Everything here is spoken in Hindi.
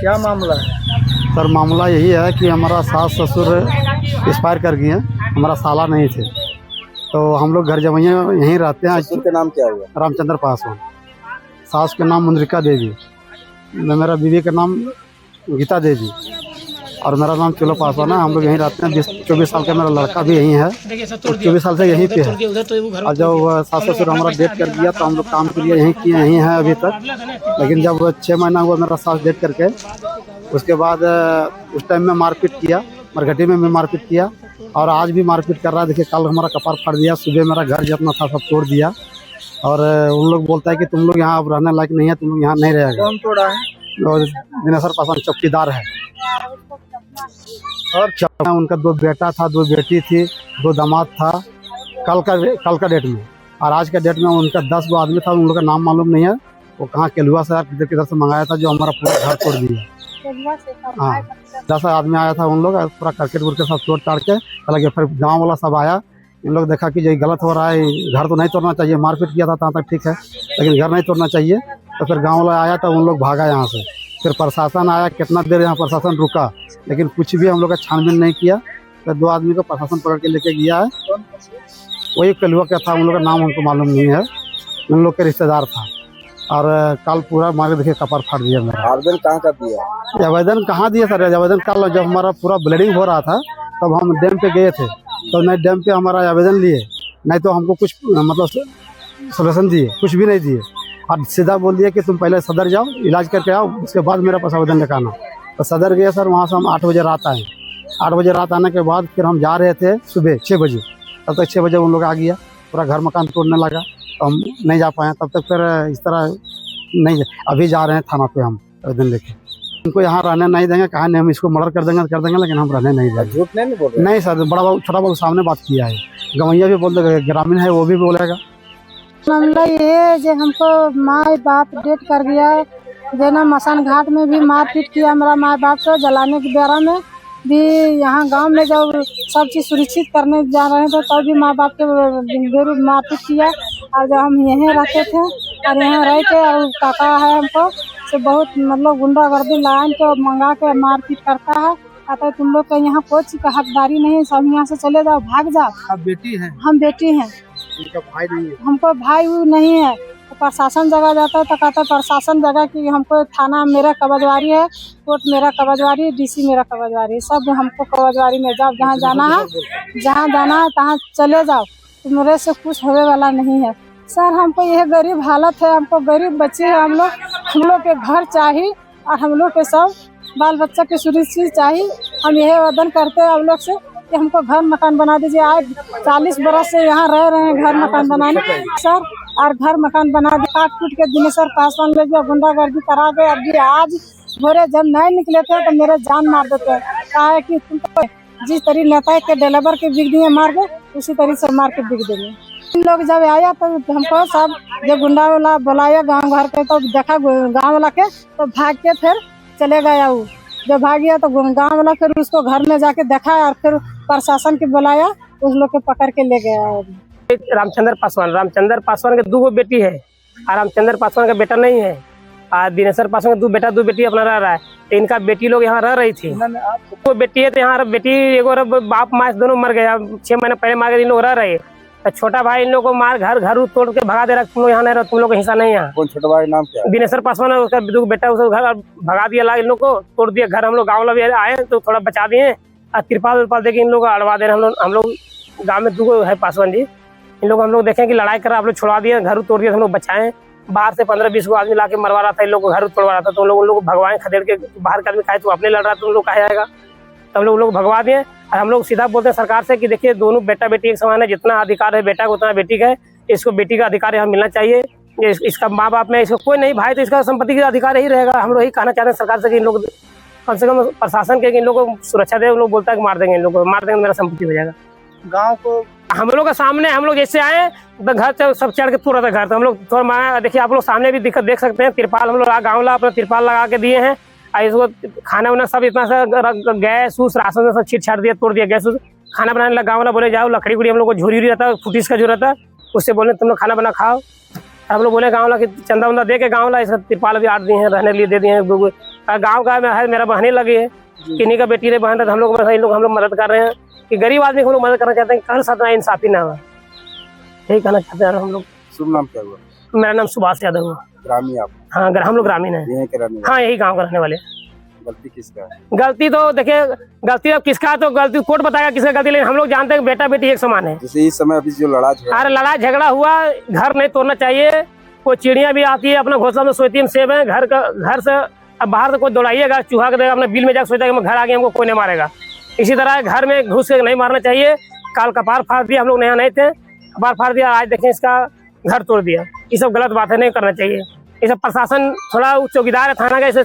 क्या मामला है? सर मामला यही है कि हमारा सास ससुर एक्सपायर कर गए हैं, हमारा साला नहीं थे, तो हम लोग घर जवैया यहीं रहते हैं। ससुर का नाम क्या हुआ? रामचंद्र पासवान। सास के नाम मुंद्रिका देवी, मेरा बीवी का नाम गीता देवी और मेरा नाम चुलो पासवान है। हम लोग यहीं रहते हैं। 24 साल का मेरा लड़का भी यहीं है, 24 साल से यहीं पे है। और जब सास ससुर हमारा डेट कर दिया तो हम लोग काम के लिए यहीं किए, यहीं हैं अभी तक। लेकिन जब 6 महीना हुआ मेरा सास डेट करके, उसके बाद उस टाइम में मारपीट किया, मरघटी में भी मारपीट किया और आज भी मारपीट कर रहा है। देखिए कल हमारा कपार फाड़ दिया, सुबह मेरा घर जितना था सब तोड़ दिया और उन लोग बोलता है कि तुम लोग यहाँ अब रहने लायक नहीं है, तुम लोग यहाँ नहीं रहेगा। कौन तोड़ा है? और दिनेश्वर पासवान चौकीदार है। और उनका 2 बेटा था, 2 बेटी थी, 2 दामाद था। कल का डेट में और आज का डेट में उनका 10 गो आदमी था। उन लोग का नाम मालूम नहीं है, वो कहाँ केलुआ से किधर से मंगाया था जो हमारा पूरा घर तोड़ दिया। हाँ 10 आदमी आया था, उन लोग पूरा करकेट के साथ तोड़ ताड़ के। हालांकि फिर गाँव वाला सब आया, इन लोग देखा कि ये गलत हो रहा है, घर तो नहीं तोड़ना चाहिए। मारपीट किया था तहाँ तक ठीक है, लेकिन घर नहीं तोड़ना चाहिए। तो फिर गांव वाला आया तो उन लोग भागा यहाँ से। फिर प्रशासन आया, कितना देर यहाँ प्रशासन रुका, लेकिन कुछ भी हम लोग का छानबीन नहीं किया। तो 2 आदमी को प्रशासन पकड़ के लेके गया है। वही कलुआ का था, उन लोग का नाम हमको मालूम नहीं है, उन लोग के रिश्तेदार था। और कल पूरा मारे देखिए कपार फाड़ दिया मेरा। आवेदन कहाँ का दिया? आवेदन कहाँ दिया सर? आवेदन कल जब हमारा पूरा ब्लीडिंग हो रहा था तब हम डैम पे गए थे, तो नहीं डैम पे हमारा आवेदन लिए, नहीं तो हमको कुछ मतलब सोल्यूशन दिए, कुछ भी नहीं दिए। और सीधा बोल दिया कि तुम पहले सदर जाओ, इलाज करके आओ, उसके बाद मेरे पास आवेदन लेकर आना। तो सदर गए सर, वहाँ से हम 8 बजे रात आए। 8 बजे रात आने के बाद फिर हम जा रहे थे सुबह 6 बजे, तब तक 6 बजे उन लोग आ गया, पूरा घर मकान तोड़ने लगा। तो हम नहीं जा पाए, तब तक फिर इस तरह नहीं। अभी जा रहे हैं थाना पे हम आवेदन लेके। उनको यहाँ रहने नहीं देंगे, कहा नहीं हम इसको मर्डर कर देंगे, लेकिन हम रहने नहीं देंगे। झूठ नहीं बोल रहे? नहीं सर, बड़ा बाबू छोटा बाबू सामने बात किया है, गवैया भी बोल देगा, ग्रामीण है वो भी बोलेगा। मामला ये है जो हमको माँ बाप डेट कर गया है, जो ना मसान घाट में भी मारपीट किया हमारा माँ बाप को जलाने के बेरा में भी। यहाँ गांव में जब सब चीज़ सुरक्षित करने जा रहे थे तब भी माँ बाप के बेरू मारपीट किया। और जब हम यहीं रहते थे और यहाँ रह के, और काका है हमको से बहुत मतलब गुंडागर्दी लाइन को मंगा के मारपीट करता है। कहता है तुम लोग का यहाँ कोई चीज का हकदारी नहीं है, सब यहाँ से चले जाओ, भाग जाओ। आप बेटी हैं? हम बेटी हैं, उनका भाई नहीं है? हमको भाई नहीं है। तो प्रशासन जगह जाता है तो कहता है प्रशासन जगह कि हमको थाना मेरा कब्जवारी है, कोर्ट मेरा कब्जवारी है, डीसी मेरा कब्जवारी है, सब हमको कब्जवारी में जाओ, जहाँ जाना है तहाँ चले जाओ, तो मेरे से कुछ होने वाला नहीं है। सर हमको यह गरीब हालत है, हमको गरीब बच्चे हैं, हम लोग के घर चाहिए और हम लोग के सब बाल बच्चा के सुरक्षित चाहिए। हम यही आवेदन करते हैं आप लोग से कि हमको घर मकान बना दीजिए। आज 40 बरस से यहाँ रह रहे हैं घर मकान बनाने सर, और घर मकान बना दे। काट कूट के दिनेश्वर पासवान ले गया, गुंडागर्दी करा गए। अभी आज भोरे जब नहीं निकले थे तो मेरे जान मार देते हैं। कहा है कि तुमको जिस तरीके नेता के डेलीवर के बिक दिए मार के, उसी तरीके से मार के बिक देंगे। इन लोग जब आया तो हमको सब जो गुंडा वाला बुलाया गाँव घर के, तो देखा गाँव वाला के तो भाग के फिर चले गया। वो जब भाग गया तो गाँव वाला फिर उसको घर में जाके देखा और फिर प्रशासन के बुलाया, उस लोग के पकड़ के ले गया। रामचंद्र पासवान के 2 बेटी है और रामचंद्र पासवान का बेटा नहीं है। और दिनेश्वर पासवान का 2 बेटा 2 बेटी अपना रह रहा है। तो इनका बेटी लोग यहाँ रह रही थी। 2 बेटी है तो यहाँ बेटी एगो बाप माँ दोनों मर गया, 6 महीने पहले मार गए। इन लोग रह रहे। तो छोटा भाई इन लोग को मार घर तोड़ के भगा दे रहा, तुम लोग यहाँ नहीं रहो, तुम लोग का हिस्सा नहीं यहाँ। कौन छोटा भाई नाम क्या? दिनेश्वर पासवान है, उसका 2 बेटा, उसको घर भगा दिया, इन लोग को तोड़ दिया घर। हम लोग गाँव वाले आए तो थोड़ा बचा दिए और तिरपाल देके इन लोग अड़वा दे रहे। हम लोग गाँव में 2 है पासवान जी, इन लोग हम लोग देखें कि लड़ाई कर रहा, आप लोग छुड़ा दिए, घर तोड़ दिया, हम लोग बचाएं। बाहर से 15-20 गो आदमी लाके मरवा रहा था, इन लोग को घर तोड़वा रहा था। तो उन लोग भगवान खदेड़ के बाहर का आदमी खाए तो अपने लड़ रहा था, उन लोग कहा जाएगा। तो हम लोग भगवा दिए और हम लोग सीधा बोलते हैं सरकार से कि देखिए दोनों बेटा बेटी एक समान है, जितना अधिकार है बेटा को उतना बेटी का है, इसको बेटी का अधिकार यहाँ मिलना चाहिए। इसका माँ बाप में इसको कोई नहीं भाई, तो इसका संपत्ति का अधिकार यही रहेगा। हम लोग यही कहना चाहते हैं सरकार से कि इन लोग कम से कम प्रशासन के इन लोगों को सुरक्षा दे। उन लोग बोलता है कि मार देंगे, इन लोग को मार देंगे, मेरा संपत्ति हो जाएगा। गाँव को हम लोग के सामने हम लोग जैसे आए तो घर सब चढ़ के पूरा था घर। तो हम लोग थोड़ा मांगा, देखिए आप लोग सामने भी दिक्कत देख सकते हैं। तिरपाल हम लोग गाँव वाला अपना तिरपाल लगा के दिए हैं। इसको खाना वाना सब इतना सा गैस उस राशन सब छीट छाट दिया, तोड़ दिया गैस। खाना बनाने लगा, गाँव वाला बोले जाओ लकड़ी गुड़ी हम लोग को झूरी रहता है, फुटीस का जो रहता है, उससे बोले तुम लोग खाना बना खाओ। हम लोग बोले गाँव वाला कि चंदा वंदा दे के गाँव वाला इसका तिरपाल भी 8 दिए हैं, रहने के लिए दे दिए हैं। गांव का है, मेरा बहने लगी है, किन्हीं का बेटी ने बहन है, तो हम लोग मदद कर रहे हैं कि गरीब आदमी को हम लोग मदद करना चाहते हैं, कल साथ में इंसाफी ना हो, यही कहना चाहते हैं हम लोग। शुभ नाम क्या हुआ? मेरा नाम सुभाष यादव हुआ। ग्रामीण आप? हाँ, हम लोग ग्रामीण है। यहीं के रहने वाले? हाँ, यही गाँव का रहने वाले। गलती किसका है? गलती तो देखिए, गलती अब किसका, तो गलती कोर्ट बताएगा किसका गलती, लेकिन हम लोग जानते हैं कि बेटा बेटी एक समान है। जैसे इस समय अभी जो अरे लड़ाई झगड़ा हुआ, घर नहीं तोड़ना चाहिए। कोई चिड़िया भी आती है अपना घोंसला में सोती है, सेब है, घर से अब बाहर से कोई दौड़ाइएगा, चूहा के देगा, अपने बिल में जाकर सोचेगा मैं घर आ गया, हमको कोई नहीं मारेगा। इसी तरह घर में घुस के नहीं मारना चाहिए। काल कपार फाड़ दिया, हम लोग नया नहीं थे, कपार फाड़ दिया, आज देखें इसका घर तोड़ दिया। ये सब गलत बातें नहीं करना चाहिए। ये सब प्रशासन थोड़ा चौकीदार है थाना का, इसे